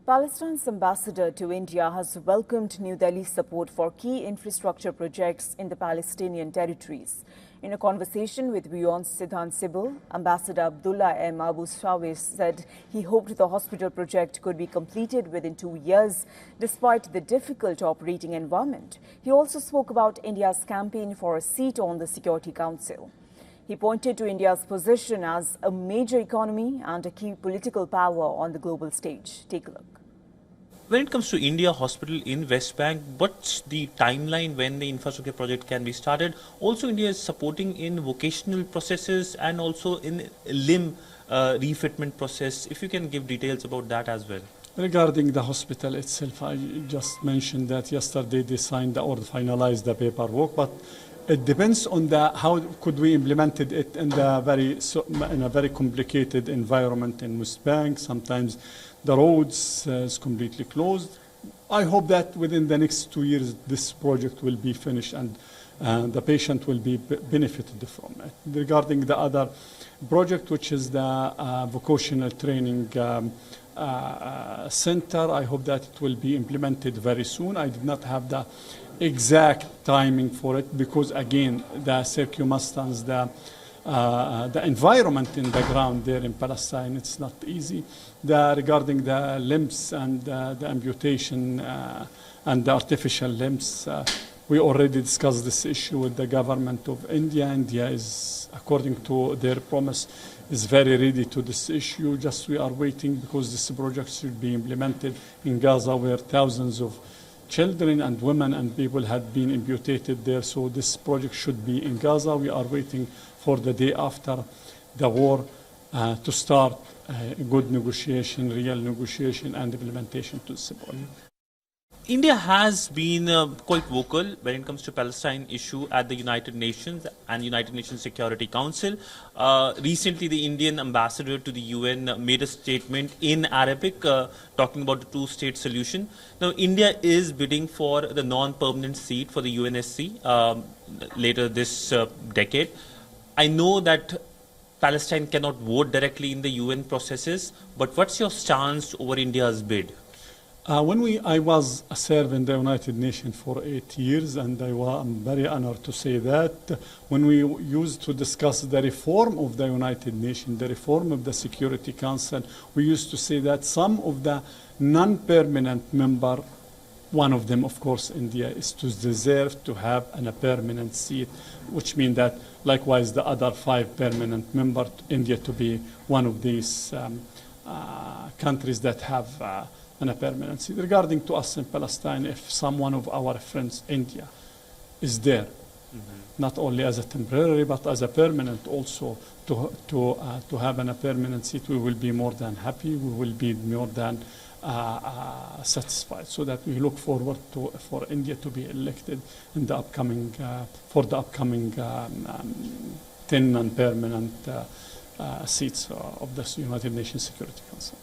Palestine's ambassador to India has welcomed New Delhi's support for key infrastructure projects in the Palestinian territories. In a conversation with WION's Siddhant Sibal, Ambassador Abdullah M Shawesh said he hoped the hospital project could be completed within 2 years, despite the difficult operating environment. He also spoke about India's campaign for a seat on the Security Council. He pointed to India's position as a major economy and a key political power on the global stage. Take a look. When it comes to India Hospital in West Bank, what's the timeline when the infrastructure project can be started? Also, India is supporting in vocational processes and also in limb refitment process. If you can give details about that as well. Regarding the hospital itself, I just mentioned that yesterday they signed or finalized the paperwork, but it depends on how could we implemented it in a very complicated environment in West Bank. Sometimes the roads is completely closed. I hope that within the next 2 years this project will be finished and the patient will be benefited from it. Regarding the other project, which is the vocational training center, I hope that it will be implemented very soon. I did not have the exact timing for it because, again, the circumstance, the environment in the ground there in Palestine, it's not easy. Regarding the limbs and the amputation and the artificial limbs, we already discussed this issue with the government of India. India is, according to their promise, is very ready to this issue. Just we are waiting because this project should be implemented in Gaza, where thousands of children and women and people had been amputated there. So this project should be in Gaza. We are waiting for the day after the war to start a good negotiation, real negotiation and implementation to this project. India has been quite vocal when it comes to Palestine issue at the United Nations and United Nations Security Council. Recently, the Indian ambassador to the UN made a statement in Arabic talking about the two-state solution. Now, India is bidding for the non-permanent seat for the UNSC later this decade. I know that Palestine cannot vote directly in the UN processes, but what's your stance over India's bid? When I was a servant in the United Nations for 8 years, and I'm very honored to say that, when we used to discuss the reform of the United Nations, the reform of the Security Council, we used to say that some of the non-permanent member, one of them, of course, India, is to deserve to have a permanent seat, which means that likewise the other 5 permanent members, India to be one of these countries that have a permanent seat. Regarding to us in Palestine, if someone of our friends, India, is there, not only as a temporary but as a permanent also to have a permanent seat, we will be more than happy. We will be more than satisfied. So that we look forward for India to be elected in the upcoming 10 non-permanent seats of the United Nations Security Council.